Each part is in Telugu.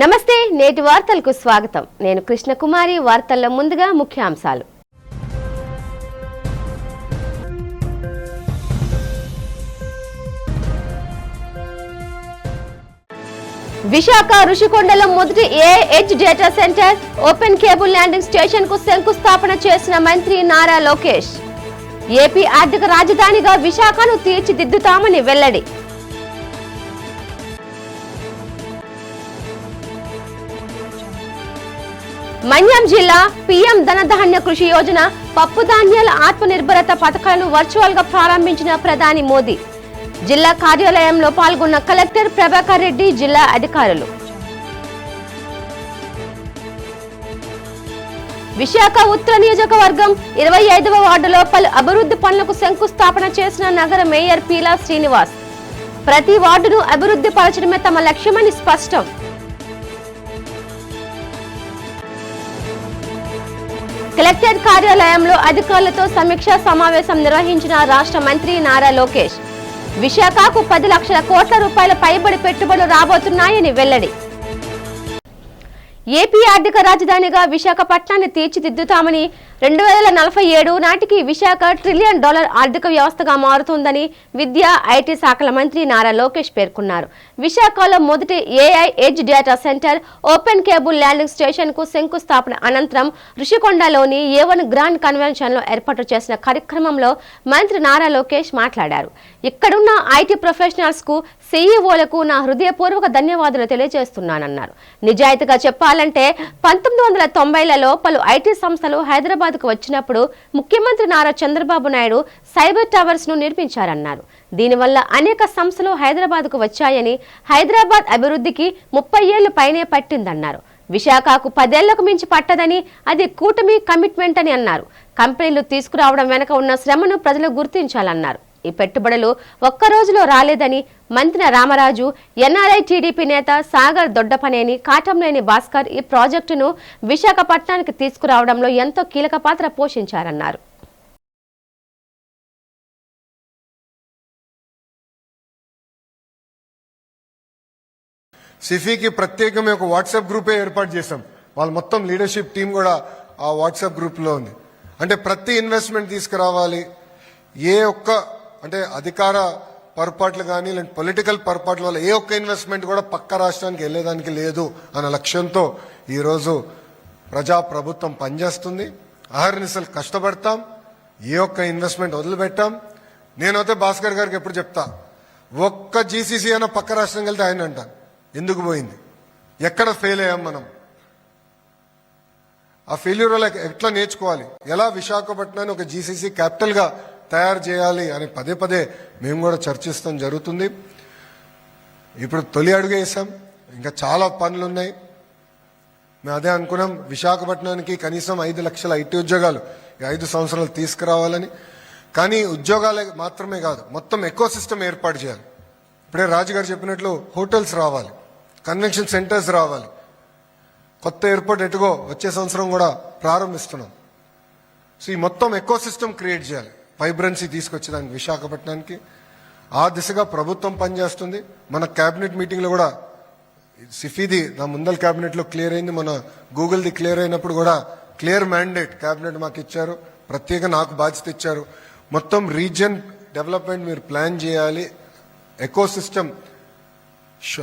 నమస్తే నేటి వార్తలకు స్వాగతం నేను కృష్ణకుమారి వార్తల్లో ముందుగా ముఖ్యాంశాలు విశాఖ రుషికొండలో మొదటి AIH data centre open cable landing station కు శంకుస్థాపన చేసిన మంత్రి నారా లోకేష్ ఏపీ ఆర్థిక రాజధానిగా విశాఖను తీర్చిదిద్దుతామని వెల్లడి మన్యం జిల్లా పీఎం ధనధాన్య కృషి యోజన పప్పు ధాన్యాల ఆత్మనిర్భరత పథకాలను వర్చువల్ గా ప్రారంభించిన ప్రధాని మోదీ జిల్లా కార్యాలయంలో పాల్గొన్న కలెక్టర్ ప్రభాకర్ రెడ్డి జిల్లా అధికారులు విశాఖ ఉత్తర నియోజకవర్గం 25వ వార్డులో పలు అభివృద్ధి పనులకు శంకుస్థాపన చేసిన నగర మేయర్ పీలా శ్రీనివాస్ ప్రతి వార్డును అభివృద్ధి పరచడమే తమ లక్ష్యమని స్పష్టం కలెక్టర్ కార్యాలయంలో అధికారులతో సమీక్షా సమావేశం నిర్వహించిన రాష్ట్ర మంత్రి నారా లోకేష్ విశాఖకు 10 లక్షల కోట్ల రూపాయల పైబడి పెట్టుబడులు రాబోతున్నాయని వెల్లడి ఏపీ ఆర్థిక రాజధానిగా విశాఖపట్నాన్ని తీర్చిదిద్దుతామని 2047 నాటికి విశాఖ $1 ట్రిలియన్ ఆర్థిక వ్యవస్థగా మారుతుందని విద్యా ఐటీ శాఖల మంత్రి నారా లోకేష్ పేర్కొన్నారు. విశాఖలో మొదటి AIH data centre open cable landing station కు శంకుస్థాపన అనంతరం రుషికొండలోని A1 గ్రాండ్ కన్వెన్షన్ లో ఏర్పాటు చేసిన కార్యక్రమంలో మంత్రి నారా లోకేష్ మాట్లాడారు. ఇక్కడున్న ఐటీ ప్రొఫెషనల్స్ కు సీఈఓలకు నా హృదయపూర్వక ధన్యవాదాలు తెలియజేస్తున్నానన్నారు. నిజాయితీగా చెప్పాలంటే 1990లలో పలు ఐటీ సంస్థలు హైదరాబాద్ కు వచ్చినప్పుడు ముఖ్యమంత్రి నారా చంద్రబాబు నాయుడు సైబర్ టవర్స్ ను నిర్మించారన్నారు. దీనివల్ల అనేక సంస్థలు హైదరాబాద్ కు వచ్చాయని హైదరాబాద్ అభివృద్ధికి 30 ఏళ్లు పైనే పట్టిందన్నారు. విశాఖకు 10 ఏళ్లకు మించి పట్టదని అది కూటమి కమిట్మెంట్ అని అన్నారు. కంపెనీలు తీసుకురావడం వెనుక ఉన్న శ్రమను ప్రజలు గుర్తించాలన్నారు. ఈ పెట్టుబడులు ఒక్క రోజులో రాలేదని మంత్రి రామరాజు, ఎన్ఆర్ఐ టీడీపీ నేత సాగర్ దొడ్డపనేని, కాటంనేని భాస్కర్ ఈ ప్రాజెక్టును విశాఖపట్నానికి తీసుకురావడంలో ఎంతో కీలక పాత్ర పోషించారన్నారు. సిఫీకి ప్రత్యేకమే ఒక వాట్సాప్ గ్రూపే ఏర్పాటు చేశాం. వాళ్ళు మొత్తం లీడర్షిప్ టీం కూడా ఆ వాట్సాప్ గ్రూప్లో ఉంది. అంటే ప్రతి ఇన్వెస్ట్మెంట్ తీసుకురావాలి, ఏ ఒక్క అంటే అధికార పొరపాట్లు కానీ లేదంటే పొలిటికల్ పొరపాట్ల వల్ల ఏ ఒక్క ఇన్వెస్ట్మెంట్ కూడా పక్క రాష్ట్రానికి వెళ్ళేదానికి లేదు అన్న లక్ష్యంతో ఈరోజు ప్రజాప్రభుత్వం పనిచేస్తుంది. అహర్నిశలు కష్టపడతాం, ఏ ఒక్క ఇన్వెస్ట్మెంట్ వదిలిపెట్టాం. నేనైతే భాస్కర్ గారికి ఎప్పుడు చెప్తా, ఒక్క జీసీసీ అయినా పక్క రాష్ట్రం వెళ్తే ఆయన అంటాను ఎందుకు పోయింది, ఎక్కడ ఫెయిల్ అయ్యాం మనం, ఆ ఫెయిల్యూర్ వల్ల ఎట్లా నేర్చుకోవాలి, ఎలా విశాఖపట్నాన్ని ఒక జీసీసీ క్యాపిటల్గా తయారు చేయాలి అని పదే పదే మేము కూడా చర్చిస్తాం జరుగుతుంది. ఇప్పుడు తొలి అడుగు వేసాం, ఇంకా చాలా పనులు ఉన్నాయి. మేము అదే అనుకున్నాం, విశాఖపట్నానికి కనీసం 5 లక్షల ఐటీ ఉద్యోగాలు 5 సంవత్సరాలు తీసుకురావాలని. కానీ ఉద్యోగాలే మాత్రమే కాదు, మొత్తం ఎకో సిస్టమ్ ఏర్పాటు చేయాలి. ఇప్పుడే రాజుగారు చెప్పినట్లు హోటల్స్ రావాలి, కన్వెన్షన్ సెంటర్స్ రావాలి, కొత్త ఎయిర్పోర్ట్ ఎటుగో వచ్చే సంవత్సరం కూడా ప్రారంభిస్తున్నాం. సో ఈ మొత్తం ఎకో సిస్టమ్ క్రియేట్ చేయాలి, వైబ్రెన్సీ తీసుకొచ్చేదానికి విశాఖపట్నానికి. ఆ దిశగా ప్రభుత్వం పనిచేస్తుంది. మన క్యాబినెట్ మీటింగ్లో కూడా సిఫీది నా ముందల క్యాబినెట్లో క్లియర్ అయింది, మన గూగుల్ది క్లియర్ అయినప్పుడు కూడా క్లియర్ మ్యాండేట్ క్యాబినెట్ మాకు ఇచ్చారు, ప్రత్యేక నాకు బాధ్యత ఇచ్చారు. మొత్తం రీజియన్ డెవలప్మెంట్ మీరు ప్లాన్ చేయాలి, eco system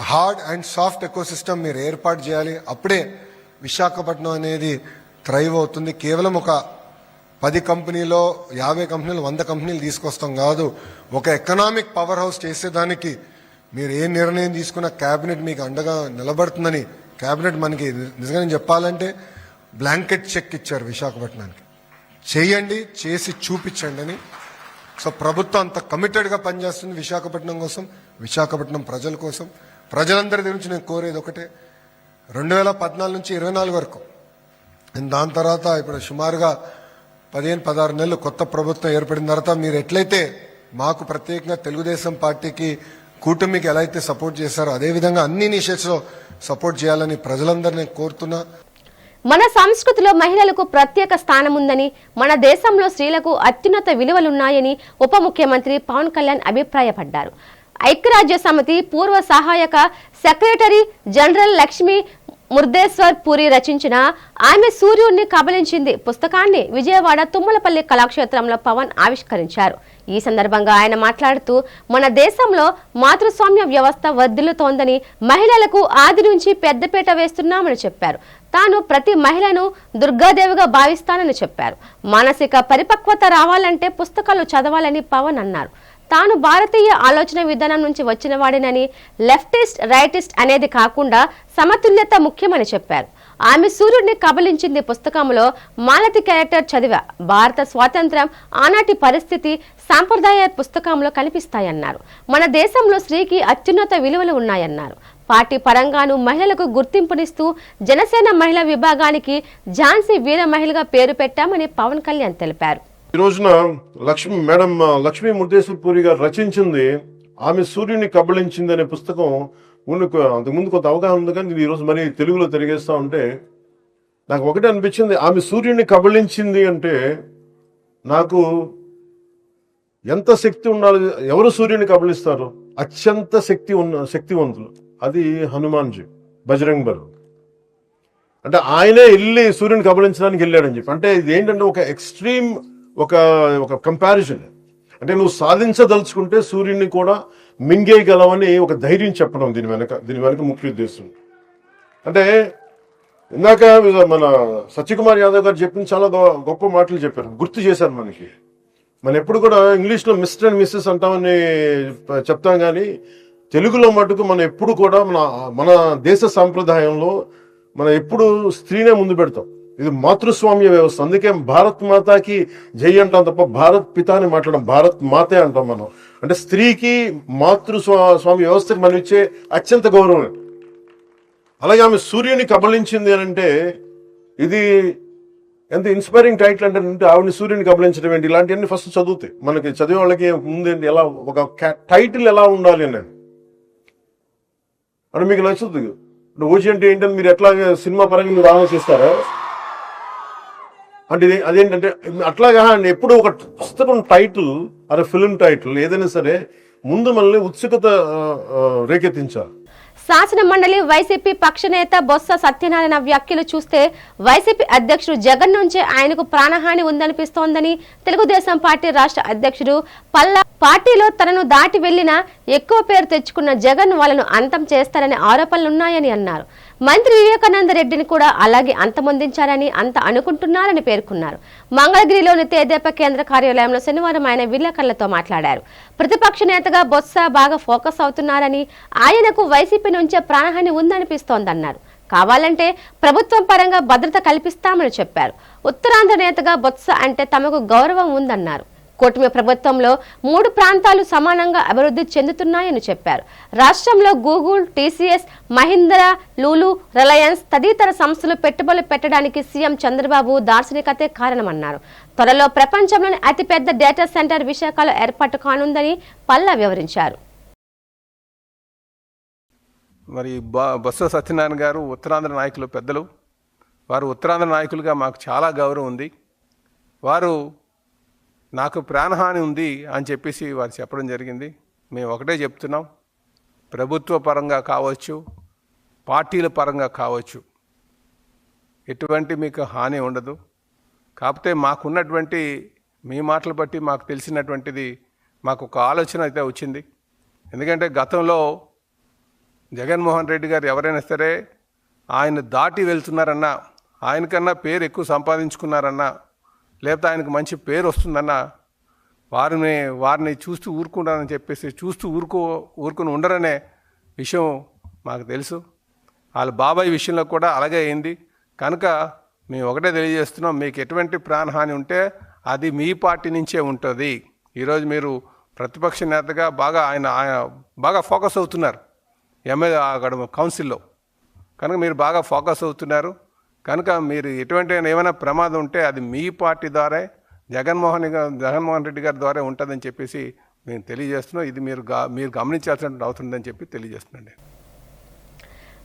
hard and soft eco system మీరు ఏర్పాటు చేయాలి. అప్పుడే విశాఖపట్నం అనేది థ్రైవ్ అవుతుంది. కేవలం ఒక 10 కంపెనీలో 50 కంపెనీలు 100 కంపెనీలు తీసుకొస్తాం కాదు, ఒక ఎకనామిక్ పవర్ హౌస్ చేసేదానికి మీరు ఏ నిర్ణయం తీసుకున్నా క్యాబినెట్ మీకు అండగా నిలబడుతుందని క్యాబినెట్ మనకి నిజంగా చెప్పాలంటే బ్లాంకెట్ చెక్ ఇచ్చారు విశాఖపట్నానికి, చేయండి, చేసి చూపించండి అని. సో ప్రభుత్వం అంత కమిటెడ్గా పనిచేస్తుంది విశాఖపట్నం కోసం, విశాఖపట్నం ప్రజల కోసం. ప్రజలందరి గురించి నేను కోరేది ఒకటే, 2014 నుంచి 24 వరకు, దాని తర్వాత ఇప్పుడు సుమారుగా 15-16 నెలలు కొత్త ప్రభుత్వం ఏర్పడిన తర్వాత మీరు ఎట్లయితే మాకు ప్రత్యేకంగా తెలుగుదేశం పార్టీకి కూటమికి ఎలా అయితే సపోర్ట్ చేశారో అదేవిధంగా అన్ని ఇనిషియేటివ్స్ లో సపోర్ట్ చేయాలని ప్రజలందరినీ కోరుతున్నా. మన సంస్కృతిలో మహిళలకు ప్రత్యేక స్థానం ఉందని, మన దేశంలో స్త్రీలకు అత్యున్నత విలువలున్నాయని ఉప ముఖ్యమంత్రి పవన్ కళ్యాణ్ అభిప్రాయపడ్డారు. ఐక్యరాజ్య సమితి పూర్వ సహాయక సెక్రటరీ జనరల్ లక్ష్మి ముర్దేశ్వర్ పూరి రచించిన ఆమె సూర్యుడిని కబలించింది పుస్తకాన్ని విజయవాడ తుమ్మలపల్లి కళాక్షేత్రంలో పవన్ ఆవిష్కరించారు. ఈ సందర్భంగా ఆయన మాట్లాడుతూ మన దేశంలో మాతృస్వామ్య వ్యవస్థ వర్ధిల్లుతోందని, మహిళలకు ఆది నుంచి పెద్దపీట వేస్తున్నామని చెప్పారు. తాను ప్రతి మహిళను దుర్గాదేవిగా భావిస్తానని చెప్పారు. మానసిక పరిపక్వత రావాలంటే పుస్తకాలు చదవాలని పవన్ అన్నారు. తాను భారతీయ ఆలోచన విధానం నుంచి వచ్చిన వాడినని, లెఫ్టిస్ట్ రైటిస్ట్ అనేది కాకుండా సమతుల్యత ముఖ్యమని చెప్పారు. ఆమె సూర్యుడిని కబలించింది పుస్తకంలో మాలతి క్యారెక్టర్ చదివా. భారత స్వాతంత్ర్యం, ఆనాటి పరిస్థితి, సాంప్రదాయ పుస్తకంలో కనిపిస్తాయన్నారు. మన దేశంలో స్త్రీకి అత్యున్నత విలువలు ఉన్నాయన్నారు. పార్టీ పరంగాను మహిళలకు గుర్తింపునిస్తూ జనసేన మహిళా విభాగానికి ఝాన్సీ వీర మహిళగా పేరు పెట్టామని పవన్ కళ్యాణ్ తెలిపారు. ఈ రోజున లక్ష్మీ ముర్దేశ్వర్ పూరి గారు రచించింది ఆమె సూర్యుని కబళించింది అనే పుస్తకం అంతకుముందు కొంత అవగాహన ఉంది, కానీ ఈ రోజు మరి తెలుగులో తిరిగేస్తా ఉంటే నాకు ఒకటే అనిపించింది. ఆమె సూర్యుని కబళించింది అంటే నాకు ఎంత శక్తి ఉండాలి. ఎవరు సూర్యుని కబళిస్తారు? అత్యంత శక్తివంతులు. అది హనుమాన్జీ, బజరంగ్ బలి. అంటే ఆయనే వెళ్ళి సూర్యుని కబళించడానికి వెళ్ళాడని చెప్పి, అంటే ఇది ఏంటంటే ఒక ఎక్స్ట్రీమ్ ఒక కంపారిజన్. అంటే నువ్వు సాధించదలుచుకుంటే సూర్యుడిని కూడా మింగేయగలవని ఒక ధైర్యం చెప్పడం దీని వెనక ముఖ్య ఉద్దేశం. అంటే ఇందాక మన సత్యకుమార్ యాదవ్ గారు చెప్పిన చాలా గొప్ప మాటలు చెప్పారు, గుర్తు చేశారు మనకి. మనం ఎప్పుడు కూడా ఇంగ్లీష్లో మిస్టర్ అండ్ మిస్సెస్ అంటామని చెప్తాం, కానీ తెలుగులో మటుకు మనం ఎప్పుడు కూడా మన దేశ సాంప్రదాయంలో మనం ఎప్పుడు స్త్రీనే ముందు పెడతాం. ఇది మాతృస్వామ్య వ్యవస్థ. అందుకే భారత్ మాతాకి జై అంటాం తప్ప భారత్ పిత అని మాట్లాడడం, భారత్ మాతే అంటాం మనం. అంటే స్త్రీకి మాతృస్వామ్య వ్యవస్థకి మనం ఇచ్చే అత్యంత గౌరవం. అలాగే ఆమె సూర్యుని కబళించింది అని అంటే ఇది ఎంత ఇన్స్పైరింగ్ టైటిల్ అంటే ఆవిడని సూర్యుని కబళించడం ఏంటి, ఇలాంటివన్నీ ఫస్ట్ చదువుతాయి మనకి. చదివే వాళ్ళకి ముందేంటి, ఎలా ఒక టైటిల్ ఎలా ఉండాలి అనేది అంటే మీకు నచ్చుతుంది. ఓజీ అంటే ఏంటని మీరు ఎట్లా సినిమా పరంగా మీరు ఆలోచిస్తారా అంటే అదేంటంటే అట్లాగా ఎప్పుడు ఒక పుస్తకం టైటిల్ అదే ఫిల్మ్ టైటిల్ ఏదైనా సరే ముందు మనల్ని ఉత్సుకత రేకెత్తించాలి. శాసన మండలి వైసీపీ పక్షనేత బొత్స సత్యనారాయణ వ్యాఖ్యలు చూస్తే వైసీపీ అధ్యక్షుడు జగన్ నుంచే ఆయనకు ప్రాణహాని ఉందనిపిస్తోందని తెలుగుదేశం పార్టీ రాష్ట్ర అధ్యక్షుడు పల్లా పార్టీలో తనను దాటి వెళ్లినా ఎక్కువ పేరు తెచ్చుకున్న జగన్ వాళ్ళను అంతం చేస్తారనే ఆరోపణలున్నాయని అన్నారు. మంత్రి వివేకానంద రెడ్డిని కూడా అలాగే అంతమొందించారని అంత అనుకుంటున్నారని పేర్కొన్నారు. మంగళగిరిలోని తేదేపా కేంద్ర కార్యాలయంలో శనివారం ఆయన విలేకరులతో మాట్లాడారు. ప్రతిపక్ష నేతగా బొత్స బాగా ఫోకస్ అవుతున్నారని, ఆయనకు వైసీపీ నుంచే ప్రాణహాని ఉందనిపిస్తోందన్నారు. కావాలంటే ప్రభుత్వం పరంగా భద్రత కల్పిస్తామని చెప్పారు. ఉత్తరాంధ్ర నేతగా బొత్స అంటే తమకు గౌరవం ఉందన్నారు. కూటమి ప్రభుత్వంలో 3 ప్రాంతాలు సమానంగా అభివృద్ధి చెందుతున్నాయని చెప్పారు. రాష్ట్రంలో Google, TCS, Mahindra, Lulu, Reliance తదితర సంస్థలు పెట్టుబడులు పెట్టడానికి సీఎం చంద్రబాబు దార్శనికతే కారణమన్నారు. త్వరలో ప్రపంచంలోని అతిపెద్ద డేటా సెంటర్ విశాఖలో ఏర్పాటు కానుందని పల్లా వివరించారు. మరి బొత్స సత్యనారాయణ గారు ఉత్తరాంధ్ర నాయకులు, పెద్దలు. వారు ఉత్తరాంధ్ర నాయకులుగా మాకు చాలా గౌరవం ఉంది. వారు నాకు ప్రాణహాని ఉంది అని చెప్పేసి వారు చెప్పడం జరిగింది. మేము ఒకటే చెప్తున్నాం, ప్రభుత్వ పరంగా కావచ్చు, పార్టీల పరంగా కావచ్చు, ఎటువంటి మీకు హాని ఉండదు. కాకపోతే మాకున్నటువంటి మీ మాటలు బట్టి మాకు తెలిసినటువంటిది మాకు ఒక ఆలోచన అయితే వచ్చింది. ఎందుకంటే గతంలో జగన్మోహన్ రెడ్డి గారు ఎవరైనా సరే ఆయన దాటి వెళ్తున్నారన్నా, ఆయనకన్నా పేరు ఎక్కువ సంపాదించుకున్నారన్నా, లేకపోతే ఆయనకు మంచి పేరు వస్తుందన్నా వారిని చూస్తూ ఊరుకుంటారని చెప్పేసి ఊరుకుని ఉండరనే విషయం మాకు తెలుసు. వాళ్ళ బాబాయ్ విషయంలో కూడా అలాగే అయింది. కనుక మేము ఒకటే తెలియజేస్తున్నాం, మీకు ఎటువంటి ప్రాణహాని ఉంటే అది మీ పార్టీ నుంచే ఉంటుంది. ఈరోజు మీరు ప్రతిపక్ష నేతగా ఆయన బాగా ఫోకస్ అవుతున్నారు ఎమ్మెల్యే అక్కడ కౌన్సిల్లో. కనుక మీరు బాగా ఫోకస్ అవుతున్నారు. కనుక మీరు ఎటువంటి ఏమైనా ప్రమాదం ఉంటే అది మీ పార్టీ ద్వారా జగన్మోహన్ రెడ్డి గారి ద్వారా ఉంటుందని చెప్పేసి మేము తెలియజేస్తున్నాం. ఇది మీరు గమనించాల్సిన అవుతుందని చెప్పి తెలియజేస్తున్నాండి.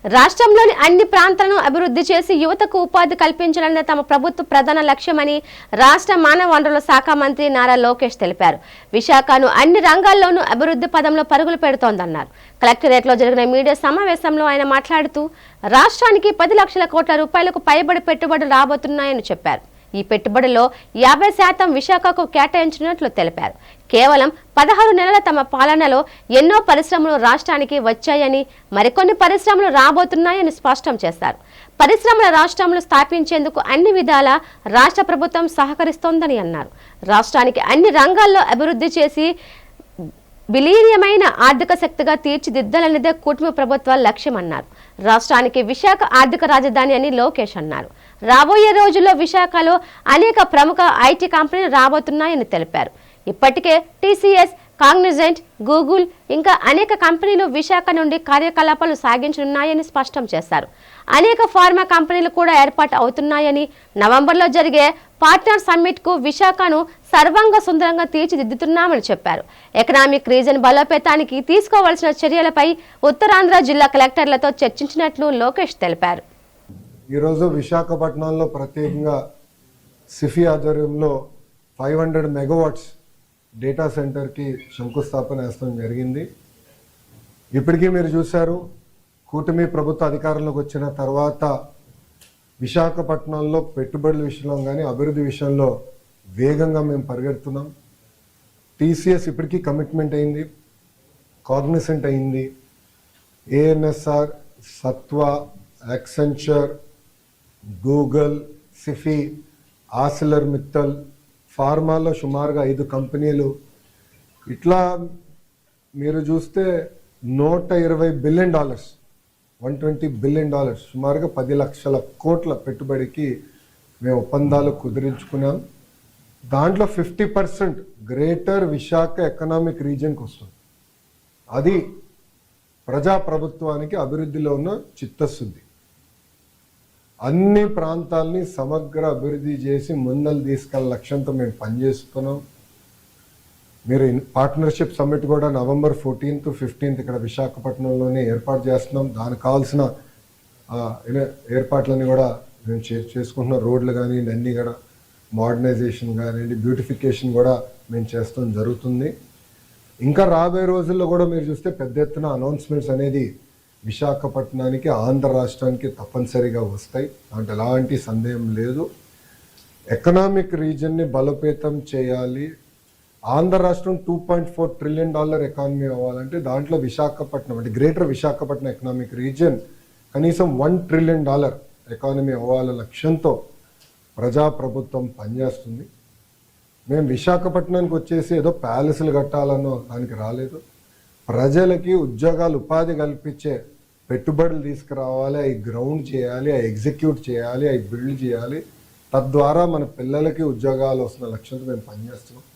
రాష్ట్రంలోని అన్ని ప్రాంతాలను అభివృద్ధి చేసి యువతకు ఉపాధి కల్పించాలన్న తమ ప్రభుత్వ ప్రధాన లక్ష్యమని రాష్ట్ర మానవ వనరుల శాఖ మంత్రి నారా లోకేష్ తెలిపారు. విశాఖను అన్ని రంగాల్లోనూ అభివృద్ధి పదంలో పరుగులు పెడుతోందన్నారు. కలెక్టరేట్లో జరిగిన మీడియా సమావేశంలో ఆయన మాట్లాడుతూ రాష్ట్రానికి 10 లక్షల కోట్ల రూపాయలకు పైబడి పెట్టుబడులు రాబోతున్నాయని చెప్పారు. ఈ పెట్టుబడిలో 50% విశాఖకు కేటాయించినట్లు తెలిపారు. కేవలం 16 నెలల తమ పాలనలో ఎన్నో పరిశ్రమలు రాష్ట్రానికి వచ్చాయని, మరికొన్ని పరిశ్రమలు రాబోతున్నాయని స్పష్టం చేశారు. పరిశ్రమల రాష్ట్రంలో స్థాపించేందుకు అన్ని విధాల రాష్ట్ర ప్రభుత్వం సహకరిస్తోందని అన్నారు. రాష్ట్రానికి అన్ని రంగాల్లో అభివృద్ధి చేసి విలీనమైన ఆర్థిక శక్తిగా తీర్చిదిద్దాలన్నదే కూటమి ప్రభుత్వ లక్ష్యమన్నారు. రాష్ట్రానికి విశాఖ ఆర్థిక రాజధాని అని లోకేష్ అన్నారు. రాబోయే రోజుల్లో విశాఖలో అనేక ప్రముఖ ఐటీ కంపెనీలు రాబోతున్నాయని తెలిపారు. ఇప్పటికే టీసీఎస్, కాగ్నిజెంట్, గూగుల్ ఇంకా అనేక కంపెనీలు విశాఖ నుండి కార్యకలాపాలు సాగించనున్నాయని స్పష్టం చేశారు. అనేక ఫార్మా కంపెనీలు కూడా ఏర్పాటు అవుతున్నాయని, నవంబర్లో జరిగే పార్ట్నర్ సమ్మిట్ కు విశాఖను సర్వాంగ సుందరంగా తీర్చిదిద్దుతున్నామని చెప్పారు. ఎకనామిక్ రీజన్ బలోపేతానికి తీసుకోవాల్సిన చర్యలపై ఉత్తరాంధ్ర జిల్లా కలెక్టర్లతో చర్చించినట్లు లోకేష్ తెలిపారు. ఈరోజు విశాఖపట్నంలో ప్రత్యేకంగా సిఫీ ఆధ్వర్యంలో 500 మెగావాట్స్ డేటా సెంటర్కి శంకుస్థాపన వేయడం జరిగింది. ఇప్పటికీ మీరు చూశారు, కూటమి ప్రభుత్వ అధికారంలోకి వచ్చిన తర్వాత విశాఖపట్నంలో పెట్టుబడుల విషయంలో కానీ అభివృద్ధి విషయంలో వేగంగా మేము పరిగెడుతున్నాం. టీసీఎస్ ఇప్పటికీ కమిట్మెంట్ అయింది, కాగ్నిసెంట్ అయింది, ANSR, Sattva, Accenture, Google, Sify, Arcelor Mittal, ఫార్మాలో సుమారుగా 5 కంపెనీలు. ఇట్లా మీరు చూస్తే $120 బిలియన్, $120 బిలియన్, సుమారుగా 10 లక్షల కోట్ల పెట్టుబడికి మేము ఒప్పందాలు కుదిరించుకున్నాం. దాంట్లో 50% గ్రేటర్ విశాఖ ఎకనామిక్ రీజియన్కి వస్తుంది. అది ప్రజాప్రభుత్వానికి అభివృద్ధిలో ఉన్న చిత్తశుద్ధి. అన్ని ప్రాంతాలని సమగ్ర అభివృద్ధి చేసి ముందలు తీసుకెళ్ళ లక్ష్యంతో మేము పనిచేస్తున్నాం. మీరు పార్ట్నర్షిప్ సమ్మిట్ కూడా నవంబర్ 14th, 15th ఇక్కడ విశాఖపట్నంలోనే ఏర్పాటు చేస్తున్నాం. దానికి కావాల్సిన ఏర్పాట్లన్నీ కూడా మేము చేసుకుంటున్నాం. రోడ్లు కానివ్వండి, అన్నీ కూడా మోడర్నైజేషన్ కానివ్వండి, బ్యూటిఫికేషన్ కూడా మేము చేస్తాం జరుగుతుంది. ఇంకా రాబోయే రోజుల్లో కూడా మీరు చూస్తే పెద్ద ఎత్తున అనౌన్స్మెంట్స్ అనేది విశాఖపట్నానికి, ఆంధ్ర రాష్ట్రానికి తప్పనిసరిగా వస్తాయి. దాంట్లో ఎలాంటి సందేహం లేదు. ఎకనామిక్ రీజన్ని బలోపేతం చేయాలి. ఆంధ్ర రాష్ట్రం $2.4 ట్రిలియన్ ఎకానమీ అవ్వాలంటే దాంట్లో విశాఖపట్నం అంటే గ్రేటర్ విశాఖపట్నం ఎకనామిక్ రీజియన్ కనీసం $1 ట్రిలియన్ ఎకానమీ అవ్వాల లక్ష్యంతో ప్రజాప్రభుత్వం పనిచేస్తుంది. మేము విశాఖపట్నానికి వచ్చేసి ఏదో ప్యాలెస్లు కట్టాలన్నో దానికి రాలేదు. ప్రజలకి ఉద్యోగాలు, ఉపాధి కల్పించే పెట్టుబడులు తీసుకురావాలి, అవి గ్రౌండ్ చేయాలి, అవి ఎగ్జిక్యూట్ చేయాలి, అవి బిల్డ్ చేయాలి. తద్వారా మన పిల్లలకి ఉద్యోగాలు వస్తున్న లక్ష్యంతో మేము పనిచేస్తున్నాం.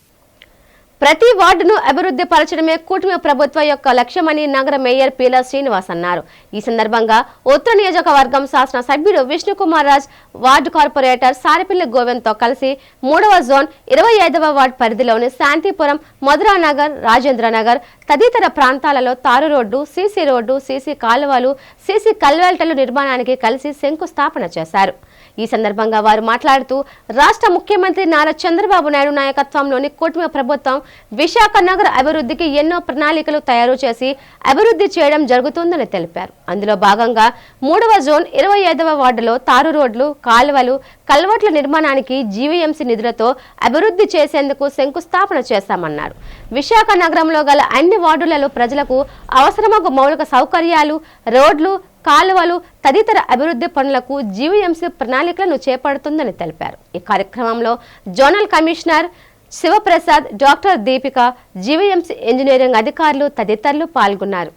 ప్రతి వార్డును అభివృద్ధి పరచడమే కూటమి ప్రభుత్వం యొక్క లక్ష్యమని నగర మేయర్ పీలా శ్రీనివాస్ అన్నారు. ఈ సందర్భంగా ఉత్తర నియోజకవర్గం శాసన సభ్యుడు విష్ణుకుమార్ రాజ్, వార్డు కార్పొరేటర్ సారిపిల్లి గోవింద్తో కలిసి 3వ జోన్ 25వ వార్డు పరిధిలోని శాంతిపురం, మధురానగర్, రాజేంద్రనగర్ తదితర ప్రాంతాలలో తారు రోడ్డు, సీసీ రోడ్డు, సీసీ కాలువలు, సీసీ కల్వెల్టల నిర్మాణానికి కలిసి శంకుస్థాపన చేశారు. ఈ సందర్భంగా వారు మాట్లాడుతూ రాష్ట్ర ముఖ్యమంత్రి నారా చంద్రబాబు నాయుడు నాయకత్వంలోని కూటమి ప్రభుత్వం విశాఖ నగర అభివృద్ధికి ఎన్నో ప్రణాళికలు తయారు చేసి అభివృద్ధి చేయడం జరుగుతుందని తెలిపారు. అందులో భాగంగా 3వ జోన్ 25వ వార్డులో తారు రోడ్లు, కాలువలు, కల్వర్ట్ల నిర్మాణానికి జీవీఎంసీ నిధులతో అభివృద్ధి చేసేందుకు శంకుస్థాపన చేశామన్నారు. విశాఖ నగరంలో గల అన్ని వార్డులలో ప్రజలకు అవసరమగు మౌలిక సౌకర్యాలు, రోడ్లు, కాలువలు తదితర అభివృద్ధి పనులకు జీవీఎంసీ ప్రణాళికలను చేపడుతుందని తెలిపారు. ఈ కార్యక్రమంలో zonal commissioner Sivaprasad, doctor Deepika, GVMC engineering అధికారులు తదితరులు పాల్గొన్నారు.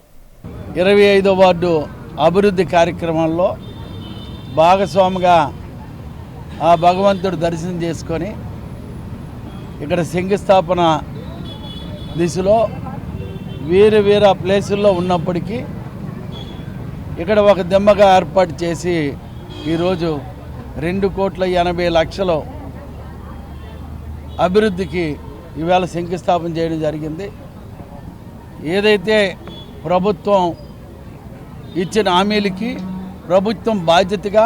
25వ వార్డు అభివృద్ధి కార్యక్రమంలో భాగస్వామిగా ఆ భగవంతుడు దర్శనం చేసుకొని ఇక్కడ శంకుస్థాపన దిశలో వేరే ప్లేసుల్లో ఉన్నప్పటికీ ఇక్కడ ఒక దిమ్మగా ఏర్పాటు చేసి ఈరోజు 2,80,00,000 అభివృద్ధికి ఈవేళ శంకుస్థాపన చేయడం జరిగింది. ఏదైతే ప్రభుత్వం ఇచ్చిన హామీలకి ప్రభుత్వం బాధ్యతగా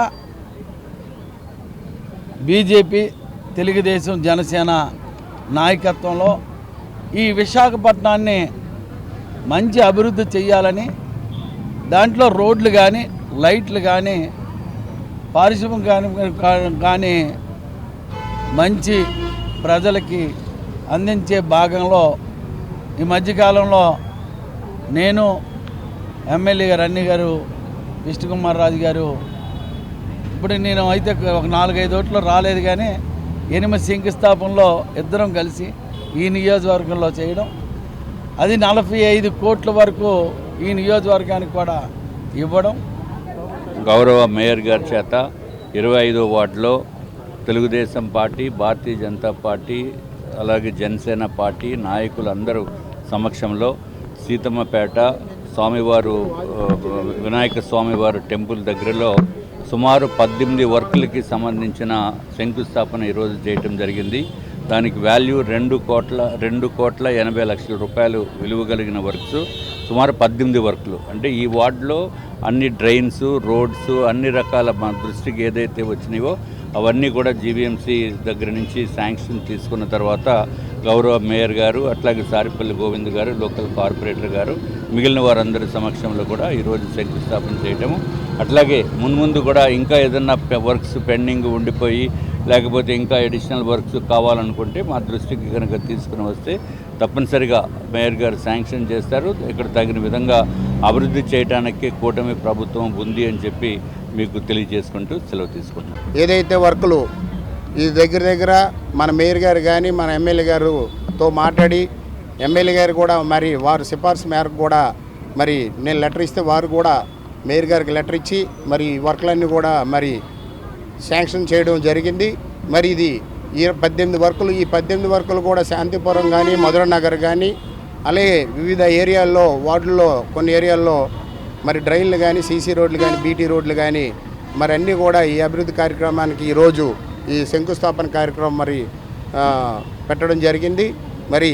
బీజేపీ, తెలుగుదేశం, జనసేన నాయకత్వంలో ఈ విశాఖపట్నాన్ని మంచి అభివృద్ధి చేయాలని, దాంట్లో రోడ్లు కానీ, లైట్లు కానీ, పారిశ్రామిక కానీ మంచి ప్రజలకి అందించే భాగంలో ఈ మధ్యకాలంలో నేను, ఎమ్మెల్యే గారు అన్ని గారు, విష్ణుకుమార్ రాజు గారు, ఇప్పుడు నేను అయితే ఒక 4-5 ఓట్లు రాలేదు కానీ 8 శంకుస్థాపనలో ఇద్దరం కలిసి ఈ నియోజకవర్గంలో చేయడం, అది 45 కోట్ల వరకు ఈ నియోజకవర్గానికి కూడా ఇవ్వడం. గౌరవ మేయర్ గారి చేత 25వ వార్డులో తెలుగుదేశం పార్టీ, భారతీయ జనతా పార్టీ, అలాగే జనసేన పార్టీ నాయకులందరూ సమక్షంలో సీతమ్మపేట స్వామివారు వినాయక స్వామివారు టెంపుల్ దగ్గరలో సుమారు 18 వర్కులకి సంబంధించిన శంకుస్థాపన ఈరోజు చేయటం జరిగింది. దానికి వాల్యూ 2,80,00,000 రూపాయలు విలువ కలిగిన వర్క్స్, సుమారు 18 వర్కులు. అంటే ఈ వార్డులో అన్ని డ్రైన్స్, రోడ్స్, అన్ని రకాల మా దృష్టికి ఏదైతే వచ్చినాయో అవన్నీ కూడా జీవీఎంసీ దగ్గర నుంచి శాంక్షన్ తీసుకున్న తర్వాత గౌరవ మేయర్ గారు, అట్లాగే సారిపల్లి గోవింద్ గారు, లోకల్ కార్పొరేటర్ గారు, మిగిలిన వారందరి సమక్షంలో కూడా ఈరోజు శంకుస్థాపన చేయటము. అట్లాగే మున్ముందు కూడా ఇంకా ఏదన్నా వర్క్స్ పెండింగ్ ఉండిపోయి లేకపోతే ఇంకా అడిషనల్ వర్క్స్ కావాలనుకుంటే మా దృష్టికి కనుక తీసుకుని వస్తే తప్పనిసరిగా మేయర్ గారు శాంక్షన్ చేస్తారు. ఇక్కడ తగిన విధంగా అభివృద్ధి చేయడానికి కూటమి ప్రభుత్వం ఉంది అని చెప్పి మీకు తెలియజేసుకుంటూ సెలవు తీసుకుంటున్నాం. ఏదైతే వర్కులు ఈ దగ్గర మన మేయర్ గారు కానీ మన ఎమ్మెల్యే గారుతో మాట్లాడి, ఎమ్మెల్యే గారు కూడా మరి వారు సిఫార్సు మేరకు కూడా మరి నేను లెటర్ ఇస్తే వారు కూడా మేయర్ గారికి లెటర్ ఇచ్చి మరి వర్కులన్నీ కూడా మరి శాంక్షన్ చేయడం జరిగింది. మరి ఇది 18 వర్కులు, ఈ 18 వర్కులు కూడా శాంతిపురం కానీ, మధుర నగర్ కానీ, అలాగే వివిధ ఏరియాల్లో, వార్డుల్లో కొన్ని ఏరియాల్లో మరి డ్రైన్లు కానీ, సీసీ రోడ్లు కానీ, బీటీ రోడ్లు కానీ మరి అన్నీ కూడా ఈ అభివృద్ధి కార్యక్రమానికి ఈరోజు ఈ శంకుస్థాపన కార్యక్రమం మరి పెట్టడం జరిగింది. మరి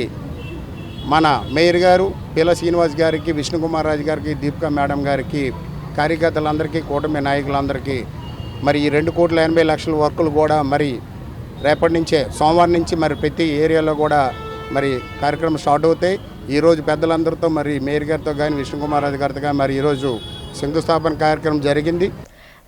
మన మేయర్ గారు పిల్ల శ్రీనివాస్ గారికి, విష్ణుకుమార్ రాజు గారికి, దీపికా మేడం గారికి, కార్యకర్తలందరికీ, కూటమి నాయకులందరికీ మరి ఈ 2,80,00,000 వర్కులు కూడా మరి రేపటి నుంచే సోమవారం నుంచి మరి ప్రతి ఏరియాలో కూడా మరి కార్యక్రమం స్టార్ట్ అవుతాయి. ఈరోజు పెద్దలందరితో మరి మేయర్ గారితో కానీ, విష్ణుకుమార్ రాజు గారితో కానీ మరి ఈరోజు శంకుస్థాపన కార్యక్రమం జరిగింది.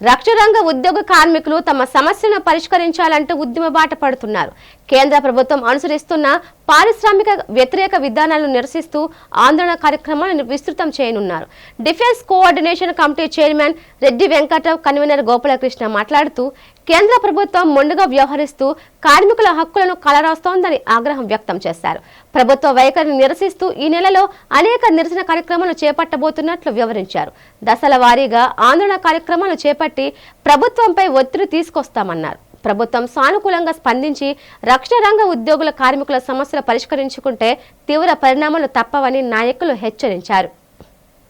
రక్షణ రంగ ఉద్యోగ కార్మికులు తమ సమస్యలను పరిష్కరించాలంటూ ఉద్యమ బాట పడుతున్నారు. కేంద్ర ప్రభుత్వం అనుసరిస్తున్న పారిశ్రామిక వ్యతిరేక విధానాలను నిరసిస్తూ ఆందోళన కార్యక్రమాలను విస్తృతం చేయనున్నారు. Defence coordination committee chairman Reddy Venkatarao, convener Gopalakrishna మాట్లాడుతూ కేంద్ర ప్రభుత్వం మొండిగా వ్యవహరిస్తూ కార్మికుల హక్కులను కలరాస్తోందని ఆగ్రహం వ్యక్తం చేశారు. ప్రభుత్వ వైఖరిని నిరసిస్తూ ఈ నెలలో అనేక నిరసన కార్యక్రమాలు చేపట్టబోతున్నట్లు వివరించారు. దశల వారీగా ఆందోళన కార్యక్రమాలు చేపట్టి ప్రభుత్వంపై ఒత్తిడి తీసుకొస్తామన్నారు. ప్రభుత్వం సానుకూలంగా స్పందించి రక్షణ రంగ ఉద్యోగుల కార్మికుల సమస్యలు పరిష్కరించుకుంటే తీవ్ర పరిణామాలు తప్పవని నాయకులు హెచ్చరించారు.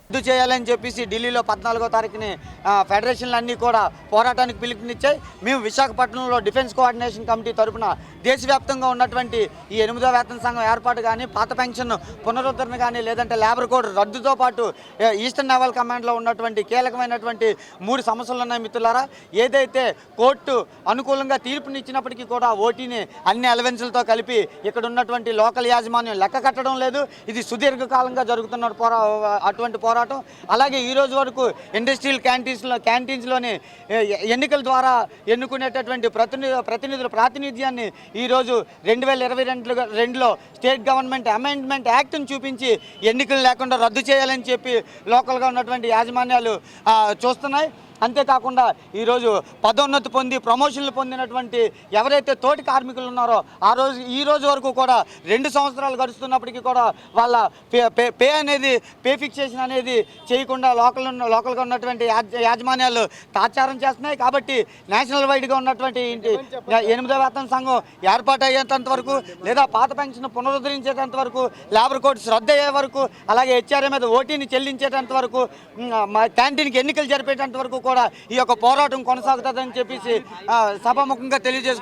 రద్దు చేయాలని చెప్పేసి ఢిల్లీలో 14వ తారీఖుని ఫెడరేషన్లు అన్నీ కూడా పోరాటానికి పిలుపునిచ్చాయి. మేము విశాఖపట్నంలో డిఫెన్స్ కోఆర్డినేషన్ కమిటీ తరఫున దేశవ్యాప్తంగా ఉన్నటువంటి ఈ 8వ వేతన సంఘం ఏర్పాటు కానీ, పాత పెన్షన్ పునరుద్ధరణ కానీ, లేదంటే లేబర్ కోడ్ రద్దుతో పాటు ఈస్టర్న్ నేవల్ కమాండ్లో ఉన్నటువంటి కీలకమైనటువంటి 3 సమస్యలు ఉన్నాయి మిత్రులారా. ఏదైతే కోర్టు అనుకూలంగా తీర్పునిచ్చినప్పటికీ కూడా ఓటీని అన్ని అలవెన్సులతో కలిపి ఇక్కడ ఉన్నటువంటి లోకల్ యాజమాన్యం లెక్క కట్టడం లేదు. ఇది సుదీర్ఘకాలంగా జరుగుతున్న అటువంటి పోరాటం. అలాగే ఈ రోజు వరకు ఇండస్ట్రియల్ క్యాంటీన్స్లోని ఎన్నికల ద్వారా ఎన్నుకునేటటువంటి ప్రతినిధుల ప్రాతినిధ్యాన్ని ఈరోజు 2022లో స్టేట్ గవర్నమెంట్ అమెండ్మెంట్ యాక్ట్ని చూపించి ఎన్నికలు లేకుండా రద్దు చేయాలని చెప్పి లోకల్గా ఉన్నటువంటి యాజమాన్యాలు చూస్తున్నాయి. అంతేకాకుండా ఈరోజు పదోన్నతి పొంది ప్రమోషన్లు పొందినటువంటి ఎవరైతే తోటి కార్మికులు ఉన్నారో ఈ రోజు వరకు కూడా 2 సంవత్సరాలు గడుస్తున్నప్పటికీ కూడా వాళ్ళ పే అనేది పే ఫిక్సేషన్ అనేది చేయకుండా లోకల్గా ఉన్నటువంటి యాజమాన్యాలు తాత్సారం చేస్తున్నాయి. కాబట్టి నేషనల్ వైడ్గా ఉన్నటువంటి 8వ వేతన సంఘం ఏర్పాటు అయ్యేంత వరకు, లేదా పాత పెన్షన్ పునరుద్ధరించేటంత వరకు, లేబర్ కోడ్స్ రద్దు అయ్యే వరకు, అలాగే హెచ్ఆర్ఏ మీద ఓటీని చెల్లించేటంత వరకు, క్యాంటీన్కి ఎన్నికలు జరిపేటంత వరకు కూడా ఈ యొక్క పోరాటం కొనసాగుతుందని చెప్పేసి సభాముఖంగా తెలియజేసు.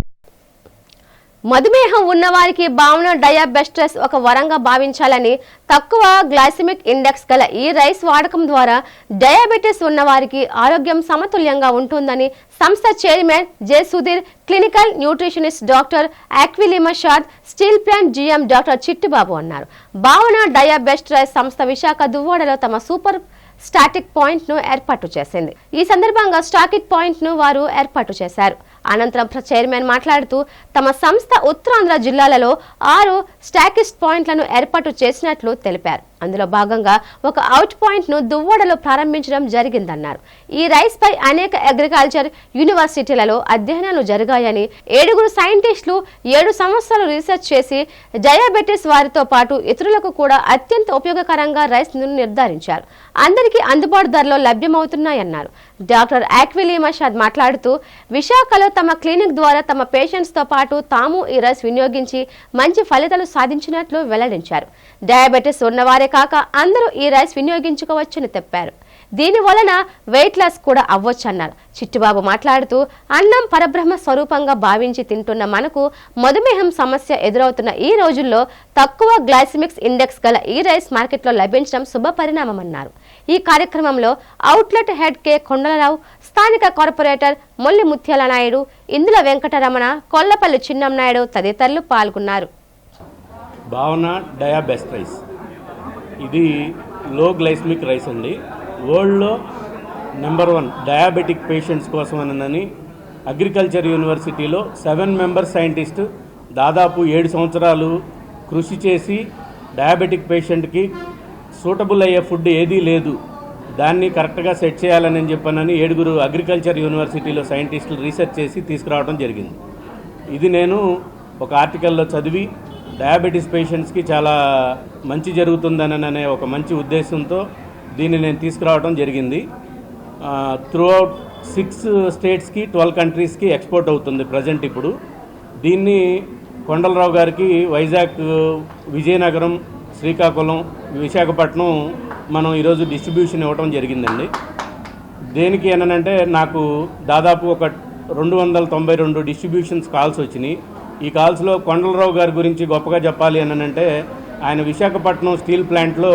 మధుమేహం ఉన్నవారికి భావన డయాబెటిస్ ఒక వరంగా భావించాలని, తక్కువ గ్లైసెమిక్ ఇండెక్స్ గల ఈ రైస్ వాడకం ద్వారా డయాబెటిస్ ఉన్నవారికి ఆరోగ్యం సమతుల్యంగా ఉంటుందని సంస్థ chairman J Sudhir, clinical nutritionist doctor అక్విలిమషాద్, steel plant GM doctor Chittubabu అన్నారు. భావన డయాబెటిస్ సంస్థ విశాఖ దువ్వాడలో తమ సూపర్ స్టాటిక్ పాయింట్ ను ఏర్పాటు చేసింది. ఈ సందర్భంగా స్టాటిక్ పాయింట్ ను వారు ఏర్పాటు చేశారు. అనంతరం చైర్మన్ మాట్లాడుతూ తమ సంస్థ ఉత్తరాంధ్ర జిల్లాలలో 6 స్టాకిస్ట్ పాయింట్లను ఏర్పాటు చేసినట్లు తెలిపారు. అందులో భాగంగా ఒక అవుట్ పాయింట్ ను దువ్వాడలో ప్రారంభించడం జరిగిందన్నారు. ఈ రైస్ పై అనేక అగ్రికల్చర్ యూనివర్సిటీలలో అధ్యయనాలు జరిగాయని, 7 సైంటిస్టులు 7 సంవత్సరాలు రీసెర్చ్ చేసి డయాబెటిస్ వారితో పాటు ఇతరులకు కూడా అత్యంత ఉపయోగకరంగా రైస్ ను నిర్ధారించారు. అందరికీ అందుబాటు ధరలో లభ్యమవుతున్నాయన్నారు. డాక్టర్ అక్విలిమషాద్ మాట్లాడుతూ విశాఖలో తమ క్లినిక్ ద్వారా తమ పేషెంట్స్ తో పాటు తాము ఈ రైస్ వినియోగించి మంచి ఫలితాలు సాధించినట్లు వెల్లడించారు. డయాబెటిస్ ఉన్నవారే కాక అందరూ ఈ రైస్ వినియోగించుకోవచ్చని చెప్పారు. దీని వలన వెయిట్ లాస్ కూడా అవ్వొచ్చన్నారు. చిట్టుబాబు మాట్లాడుతూ అన్నం పరబ్రహ్మ స్వరూపంగా భావించి తింటున్న మనకు మధుమేహం సమస్య ఎదురవుతున్న ఈ రోజుల్లో తక్కువ గ్లైసెమిక్స్ ఇండెక్స్ గల ఈ రైస్ మార్కెట్లో లభించడం శుభ పరిణామమన్నారు. ఈ కార్యక్రమంలో అవుట్లెట్ హెడ్ కె కొండలరావు, స్థానిక కార్పొరేటర్ మొల్లి ముత్యాల నాయుడు, ఇందుల వెంకటరమణ, కొల్లపల్లి చిన్నం నాయుడు తదితరులు పాల్గొన్నారు. భావన డయాబెటిస్ రైస్ ఇది లో గ్లైసెమిక్ రైస్ అండి. వరల్డ్లో నెంబర్ 1 డయాబెటిక్ పేషెంట్స్ కోసం అని అగ్రికల్చర్ యూనివర్సిటీలో 7 మెంబర్ సైంటిస్ట్ దాదాపు 7 సంవత్సరాలు కృషి చేసి డయాబెటిక్ పేషెంట్కి సూటబుల్ అయ్యే ఫుడ్ ఏదీ లేదు, దాన్ని కరెక్ట్గా సెట్ చేయాలని చెప్పనని 7 అగ్రికల్చర్ యూనివర్సిటీలో సైంటిస్టులు రీసెర్చ్ చేసి తీసుకురావడం జరిగింది. ఇది నేను ఒక ఆర్టికల్లో చదివి డయాబెటీస్ పేషెంట్స్కి చాలా మంచి జరుగుతుందననే ఒక మంచి ఉద్దేశంతో దీన్ని నేను తీసుకురావడం జరిగింది. త్రూ అవుట్ 6 స్టేట్స్కి 12 కంట్రీస్కి ఎక్స్పోర్ట్ అవుతుంది ప్రజెంట్. ఇప్పుడు దీన్ని కొండలరావు గారికి వైజాగ్, విజయనగరం, శ్రీకాకుళం, విశాఖపట్నం మనం ఈరోజు డిస్ట్రిబ్యూషన్ ఇవ్వడం జరిగిందండి. దేనికి ఏనంటే నాకు దాదాపు ఒక 292 డిస్ట్రిబ్యూషన్స్ కాల్స్ వచ్చినాయి. ఈ కాల్స్లో కొండలరావు గారి గురించి గొప్పగా చెప్పాలి అంటే ఆయన విశాఖపట్నం స్టీల్ ప్లాంట్లో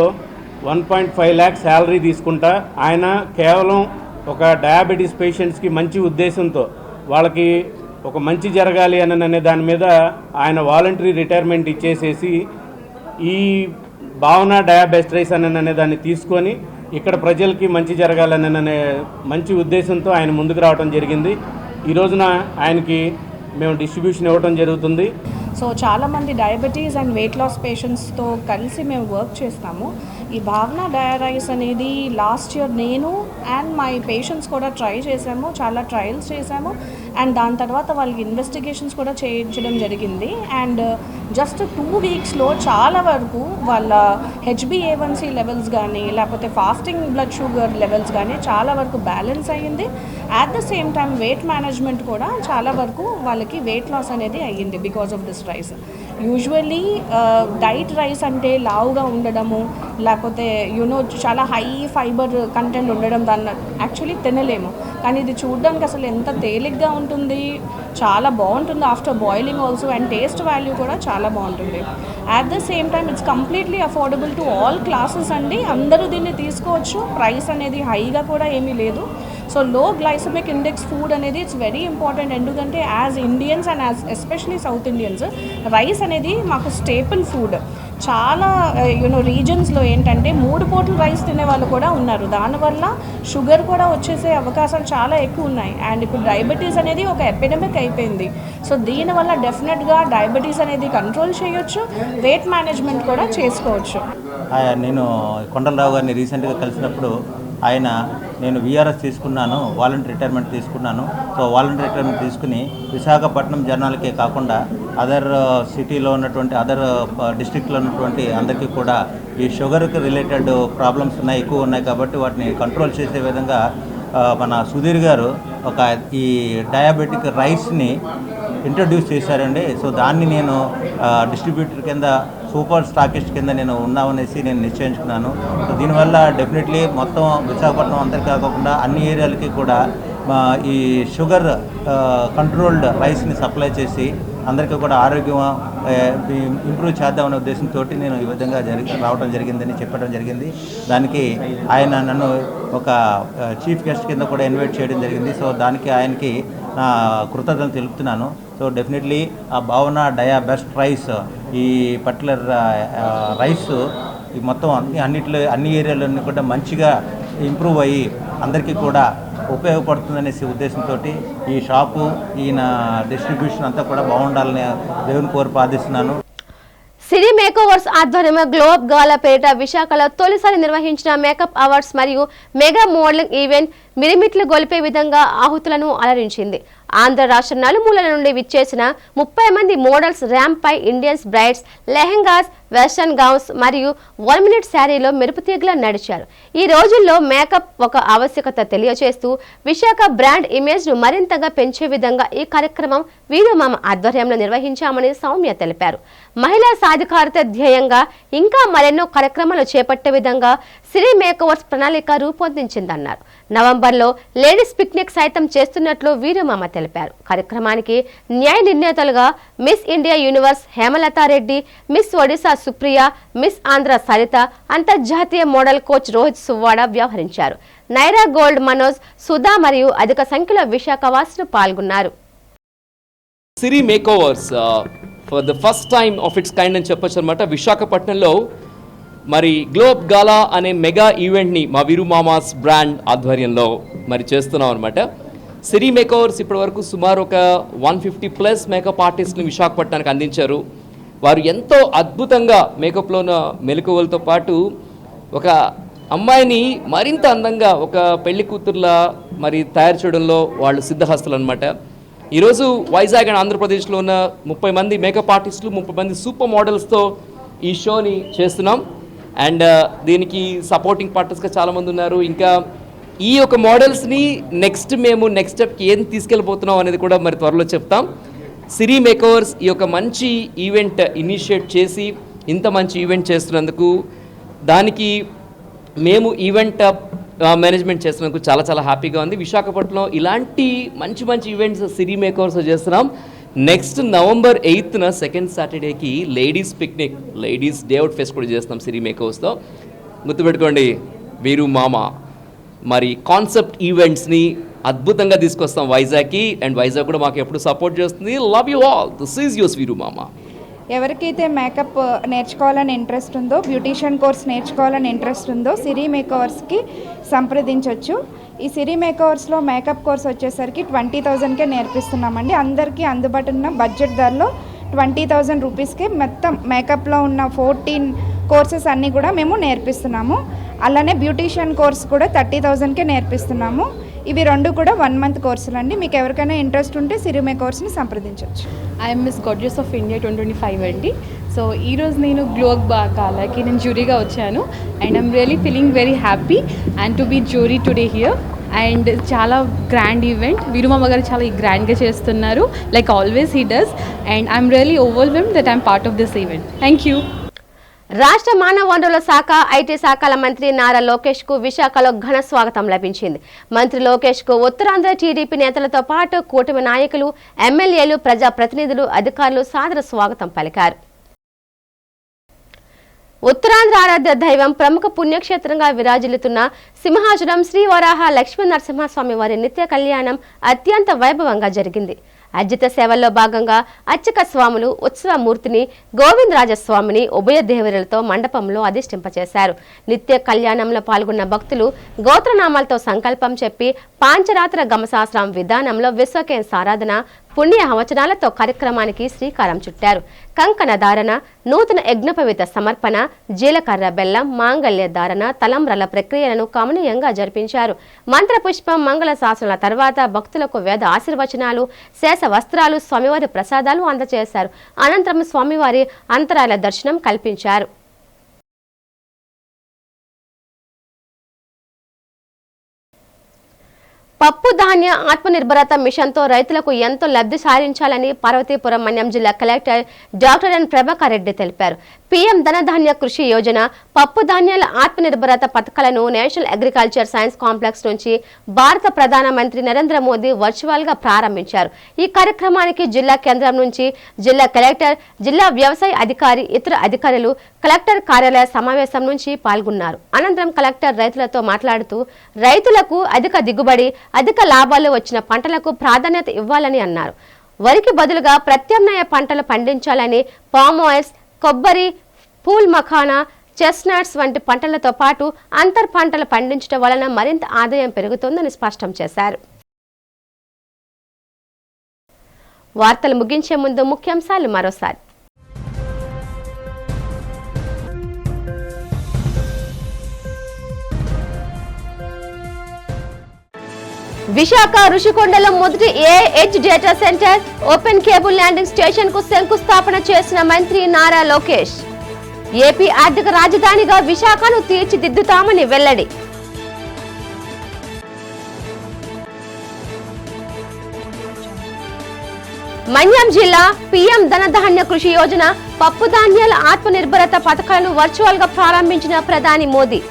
1.5 lakhs శాలరీ తీసుకుంటా ఆయన కేవలం ఒక డయాబెటీస్ పేషెంట్స్కి మంచి ఉద్దేశంతో వాళ్ళకి ఒక మంచి జరగాలి అనే దాని మీద ఆయన వాలంటరీ రిటైర్మెంట్ ఇచ్చేసేసి ఈ భావన డయాబెటిస్ అనే దాన్ని తీసుకొని ఇక్కడ ప్రజలకి మంచి జరగాలనే మంచి ఉద్దేశంతో ఆయన ముందుకు రావడం జరిగింది. ఈ రోజున ఆయనకి మేము డిస్ట్రిబ్యూషన్ ఇవ్వడం జరుగుతుంది. సో చాలామంది డయాబెటీస్ అండ్ వెయిట్ లాస్ పేషెంట్స్తో కలిసి మేము వర్క్ చేస్తాము. ఈ భావన డయా రైస్ అనేది లాస్ట్ ఇయర్ నేను అండ్ మై పేషెంట్స్ కూడా ట్రై చేసాము, చాలా ట్రయల్స్ చేసాము. అండ్ దాని తర్వాత వాళ్ళకి ఇన్వెస్టిగేషన్స్ కూడా చేయించడం జరిగింది. అండ్ జస్ట్ 2 వీక్స్లో చాలా వరకు వాళ్ళ HbA1c లెవెల్స్ కానీ లేకపోతే ఫాస్టింగ్ బ్లడ్ షుగర్ లెవెల్స్ కానీ చాలా వరకు బ్యాలెన్స్ అయ్యింది. At the same time weight management కూడా చాలా వరకు వాళ్ళకి వెయిట్ లాస్ అనేది అయ్యింది because of this rice. Usually diet rice అంటే లావుగా ఉండడము లేకపోతే చాలా హై ఫైబర్ కంటెంట్ ఉండడం దాన్ని యాక్చువల్లీ తినలేము. కానీ ఇది చూడడానికి అసలు ఎంత తేలిగ్గా ఉంటుంది, చాలా బాగుంటుంది after boiling also. And taste value కూడా చాలా బాగుంటుంది. At the same time it's completely affordable to all classes అండి. అందరూ దీన్ని తీసుకోవచ్చు. ప్రైస్ అనేది హైగా కూడా ఏమీ లేదు. సో లో గ్లైసెమిక్ ఇండెక్స్ ఫుడ్ అనేది ఇట్స్ వెరీ ఇంపార్టెంట్. ఎందుకంటే as Indians and as especially south Indians rice అనేది మాకు స్టేపుల్ ఫుడ్. చాలా రీజన్స్లో ఏంటంటే 3 పూటలు రైస్ తినే వాళ్ళు కూడా ఉన్నారు. దానివల్ల షుగర్ కూడా వచ్చేసే అవకాశాలు చాలా ఎక్కువ ఉన్నాయి. అండ్ ఇప్పుడు డయాబెటీస్ అనేది ఒక ఎపిడమిక్ అయిపోయింది. సో దీనివల్ల డెఫినెట్గా డయాబెటీస్ అనేది కంట్రోల్ చేయొచ్చు, వెయిట్ మేనేజ్మెంట్ కూడా చేసుకోవచ్చు. నేను కొండలరావు గారిని రీసెంట్గా కలిసినప్పుడు ఆయన నేను విఆర్ఎస్ తీసుకున్నాను, వాలంటరీ రిటైర్మెంట్ తీసుకున్నాను. సో వాలంటరీ రిటైర్మెంట్ తీసుకుని విశాఖపట్నం జనాలకే కాకుండా అదర్ సిటీలో ఉన్నటువంటి అదర్ డిస్ట్రిక్ట్లో ఉన్నటువంటి అందరికీ కూడా ఈ షుగర్కి రిలేటెడ్ ప్రాబ్లమ్స్ ఎక్కువ ఉన్నాయి కాబట్టి వాటిని కంట్రోల్ చేసే విధంగా మన సుధీర్ గారు ఒక ఈ డయాబెటిక్ రైస్ని ఇంట్రడ్యూస్ చేశారండి. సో దాన్ని నేను డిస్ట్రిబ్యూటర్ కింద సూపర్ స్టాకిస్ట్ కింద నేను ఉన్నామనేసి నేను నిశ్చయించుకున్నాను. సో దీనివల్ల డెఫినెట్లీ మొత్తం విశాఖపట్నం అంతటి కాకుండా అన్ని ఏరియాలకి కూడా ఈ షుగర్ కంట్రోల్డ్ రైస్ని సప్లై చేసి అందరికీ కూడా ఆరోగ్యం ఇంప్రూవ్ చేద్దామనే ఉద్దేశంతో నేను ఈ విధంగా రావడం జరిగిందని చెప్పడం జరిగింది. దానికి ఆయన నన్ను ఒక చీఫ్ గెస్ట్ కింద కూడా ఇన్వైట్ చేయడం జరిగింది. సో దానికి ఆయనకి నా కృతజ్ఞతలు తెలుపుతున్నాను. సో డెఫినెట్లీ ఆ భావన డయా బెస్ట్ రైస్, ఈ పర్టికులర్ రైస్ ఈ మొత్తం అన్ని ఏరియాలన్నీ కూడా మంచిగా ఇంప్రూవ్ అయ్యి అందరికీ కూడా ఉపయోగపడుతుందనేసి ఉద్దేశంతో ఈ షాపు ఈయన డిస్ట్రిబ్యూషన్ అంతా కూడా బాగుండాలని దేవుని కోరి ప్రార్థిస్తున్నాను. సిరి మేకోవర్స్ ఆధ్వర్యంలో గ్లోబ్ గాలా పేరిట విశాఖలో తొలిసారి నిర్వహించిన మేకప్ అవార్డ్స్ మరియు మెగా మోడలింగ్ ఈవెంట్ మిరిమిట్లు గొలిపే విధంగా ఆహుతులను అలరించింది. ఆంధ్ర రాష్ట్ర నలుమూలల నుండి విచ్చేసిన 30 మంది మోడల్స్ ర్యాంప్ పై Indians brides lehengas, western gowns మరియు 1 మినిట్ శారీలో మెరుపుతీగలా నడిచారు. ఈ రోజుల్లో మేకప్ ఒక ఆవశ్యకత తెలియజేస్తూ విశాఖ బ్రాండ్ ఇమేజ్ ను మరింతగా పెంచే విధంగా ఈ కార్యక్రమం వీరుమామ ఆధ్వర్యంలో నిర్వహించామని సౌమ్య తెలిపారు. మహిళా సాధికారత ధ్యేయంగా ఇంకా మరెన్నో కార్యక్రమాలు చేపట్టే విధంగా సిరి మేకోవర్స్ ప్రణాళిక రూపొందించిందన్నారు. నవంబర్లో లేడీస్ పిక్నిక్ సైతం చేస్తున్నట్లు వీరుమామ తెలిపారు. కార్యక్రమానికి న్యాయ నిర్ణేతలుగా miss India universe Hemalatha Reddy, miss Odisha Supriya, miss Andhra Saritha, అంతర్జాతీయ మోడల్ కోచ్ రోహిత్ సువ్వాడ వ్యవహరించారు. నైరా గోల్డ్ మనోజ్, సుధా మరియు అధిక సంఖ్యలో విశాఖ వాసులు పాల్గొన్నారు. Siri makeovers for the first time of its kind అని చెప్పొచ్చు అనమాట. విశాఖపట్నంలో మరి గ్లోబ్ గాలా అనే మెగా ఈవెంట్ని మా వీరుమామాస్ బ్రాండ్ ఆధ్వర్యంలో మరి చేస్తున్నాం అనమాట. సిరి మేకోవర్స్ ఇప్పటి వరకు సుమారు ఒక 150+ మేకప్ ఆర్టిస్ట్ని విశాఖపట్నానికి అందించారు. వారు ఎంతో అద్భుతంగా మేకప్లో ఉన్న మెలకువలతో పాటు ఒక అమ్మాయిని మరింత అందంగా ఒక పెళ్లి కూతుర్లా మరి తయారు చేయడంలో వాళ్ళు సిద్ధహస్తులు అనమాట. ఈరోజు వైజాగ్ అండ్ ఆంధ్రప్రదేశ్లో ఉన్న 30 మంది మేకప్ ఆర్టిస్టులు, 30 మంది సూపర్ మోడల్స్తో ఈ షోని చేస్తున్నాం. అండ్ దీనికి సపోర్టింగ్ పార్ట్నర్స్గా చాలామంది ఉన్నారు. ఇంకా ఈ యొక్క మోడల్స్ని మేము నెక్స్ట్ స్టెప్కి ఏం తీసుకెళ్ళిపోతున్నాం అనేది కూడా మరి త్వరలో చెప్తాం. సిరి మేకోవర్స్ ఈ యొక్క మంచి ఈవెంట్ ఇనిషియేట్ చేసి ఇంత మంచి ఈవెంట్ చేస్తున్నందుకు, దానికి మేము ఈవెంట్ మేనేజ్మెంట్ చేస్తున్నందుకు చాలా చాలా హ్యాపీగా ఉంది. విశాఖపట్నంలో ఇలాంటి మంచి మంచి ఈవెంట్స్ సిరి మేకోవర్స్ చేస్తున్నాం. నెక్స్ట్ నవంబర్ 8న సెకండ్ సాటర్డేకి ladies picnic, ladies day out fest కూడా చేస్తున్నాం సిరి మేకోవర్స్తో. గుర్తుపెట్టుకోండి, వీరు మామ మరి కాన్సెప్ట్ ఈవెంట్స్ని అద్భుతంగా తీసుకొస్తాం వైజాగ్కి. అండ్ వైజాగ్ కూడా మాకు ఎప్పుడు సపోర్ట్ చేస్తుంది. Love you all. This is yours వీరు మామ. ఎవరికైతే మేకప్ నేర్చుకోవాలని ఇంట్రెస్ట్ ఉందో, బ్యూటీషియన్ కోర్స్ నేర్చుకోవాలని ఇంట్రెస్ట్ ఉందో సిరి మేకోవర్స్కి సంప్రదించవచ్చు. ఈ సిరి మేకోవర్స్లో మేకప్ కోర్స్ వచ్చేసరికి 20,000కే నేర్పిస్తున్నామండి. అందరికీ అందుబాటులో ఉన్న బడ్జెట్ ధరలో 20,000 రూపీస్కి మొత్తం మేకప్లో ఉన్న 14 కోర్సెస్ అన్నీ కూడా మేము నేర్పిస్తున్నాము. అలానే బ్యూటీషియన్ కోర్స్ కూడా 30,000కే నేర్పిస్తున్నాము. ఇవి రెండు కూడా 1 మంత్ కోర్సులు అండి. మీకు ఎవరికైనా ఇంట్రెస్ట్ ఉంటే సిరి మేకోవర్స్ని సంప్రదించవచ్చు. I'm miss gorgeous of India 2025 అండి. సో ఈరోజు నేను గ్లోబ్ గాలాకి నేను జ్యూరీగా వచ్చాను. And I'm really feeling very happy and to be jury today here. And చాలా గ్రాండ్ ఈవెంట్, వీరుమామ గారు చాలా గ్రాండ్గా చేస్తున్నారు, like always he does. And I'm really overwhelmed that I'm part of this event. Thank you. రాష్ట్ర మానవ వనరుల శాఖ, ఐటీ శాఖల మంత్రి నారా లోకేష్ కు విశాఖలో ఘన స్వాగతం లభించింది. మంత్రి లోకేష్ కు ఉత్తరాంధ్ర టీడీపీ నేతలతో పాటు కూటమి నాయకులు, ఎమ్మెల్యేలు, ప్రజాప్రతినిధులు, అధికారులు సాదర స్వాగతం పలికారు. ఉత్తరాంధ్ర ఆరాధ్య దైవం, ప్రముఖ పుణ్యక్షేత్రంగా విరాజిల్లుతున్న సింహాచలం శ్రీ వరాహ లక్ష్మీ నరసింహస్వామి వారి నిత్య కళ్యాణం అత్యంత వైభవంగా జరిగింది. అర్జిత సేవల్లో భాగంగా అర్చక స్వాములు ఉత్సవమూర్తిని గోవిందరాజస్వామిని ఉభయ దేవరులతో మండపంలో అధిష్ఠింపచేశారు. నిత్య కళ్యాణంలో పాల్గొన్న భక్తులు గోత్రనామాలతో సంకల్పం చెప్పి పాంచరాత్ర గమశాస్త్రం విధానంలో విశ్వకేం సారాధన, పుణ్య అవచనాలతో కార్యక్రమానికి శ్రీకారం చుట్టారు. కంకణ ధారణ, నూతన యజ్ఞపవిత సమర్పణ, జీలకర్ర బెల్లం, మాంగళ్య ధారణ, తలంబ్రల ప్రక్రియలను కమనీయంగా జరిపించారు. మంత్రపుష్పం, మంగళ శాసనాల తర్వాత భక్తులకు వేద ఆశీర్వచనాలు, శేష వస్త్రాలు, స్వామివారి ప్రసాదాలు అందజేశారు. అనంతరం స్వామివారి అంతరాల దర్శనం కల్పించారు. పప్పు ధాన్య ఆత్మనిర్భరత మిషన్తో రైతులకు ఎంతో లబ్ధి సాధించాలని పార్వతీపురం మన్యం జిల్లా collector doctor N Prabhakar Reddy తెలిపారు. పీఎం ధనధాన్య కృషి యోజన, పప్పు ధాన్యాల ఆత్మనిర్భరత పథకాలను నేషనల్ అగ్రికల్చర్ సైన్స్ కాంప్లెక్స్ నుంచి భారత ప్రధానమంత్రి నరేంద్ర మోదీ వర్చువల్ గా ప్రారంభించారు. ఈ కార్యక్రమానికి జిల్లా కేంద్రం నుంచి జిల్లా కలెక్టర్, జిల్లా వ్యవసాయ అధికారి, ఇతర అధికారులు కలెక్టర్ కార్యాలయ సమావేశం నుంచి పాల్గొన్నారు. అనంతరం కలెక్టర్ రైతులతో మాట్లాడుతూ రైతులకు అధిక దిగుబడి, అధిక లాభాలు వచ్చిన పంటలకు ప్రాధాన్యత ఇవ్వాలని అన్నారు. వరికి బదులుగా ప్రత్యామ్నాయ పంటలు పండించాలని పామ్ ఆయిల్స్, కొబ్బరి, పూల్ మఖానా, చెస్ట్నట్స్ వంటి పంటలతో పాటు అంతర్ పంటలు పండించడం వలన మరింత ఆదాయం పెరుగుతుందని స్పష్టం చేశారు. వార్తలు ముగించే ముందు ముఖ్యాంశాలు మరోసారి. విశాఖ రుషికొండలో మొదటి AIH data centre, open cable landing station కు శంకుస్థాపన చేసిన మంత్రి నారా లోకేష్. ఏపీ ఆర్థిక రాజధానిగా విశాఖను తీర్చిదిద్దుతామని వెల్లడి. మన్యం జిల్లా పీఎం ధనధాన్య కృషి యోజన, పప్పు ధాన్యాల ఆత్మనిర్భరత పథకాలను వర్చువల్ గా ప్రారంభించిన ప్రధాని మోదీ.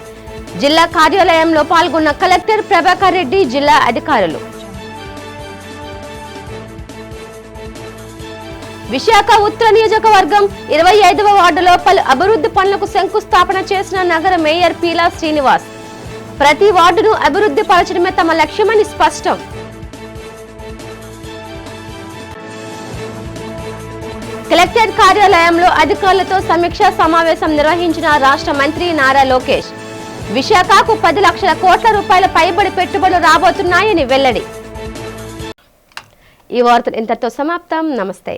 జిల్లా కార్యాలయంలో పాల్గొన్న కలెక్టర్ ప్రభాకర్ రెడ్డి, జిల్లా అధికారులు. విశాఖ ఉత్తర నియోజకవర్గం 25వ వార్డులో పలు అభివృద్ధి పనులకు శంకుస్థాపన చేసిన నగర మేయర్ పీలా శ్రీనివాస్. ప్రతి వార్డును అభివృద్ధి పరచడమే తమ లక్ష్యమని స్పష్టం. కలెక్టర్ కార్యాలయంలో అధికారులతో సమీక్షా సమావేశం నిర్వహించిన రాష్ట్ర మంత్రి నారా లోకేష్. విశాఖకు 10 లక్షల కోట్ల రూపాయల పైబడి పెట్టుబడులు రాబోతున్నాయని వెల్లడి. ఈ వార్తలు ఇంతటితో సమాప్తం. నమస్తే.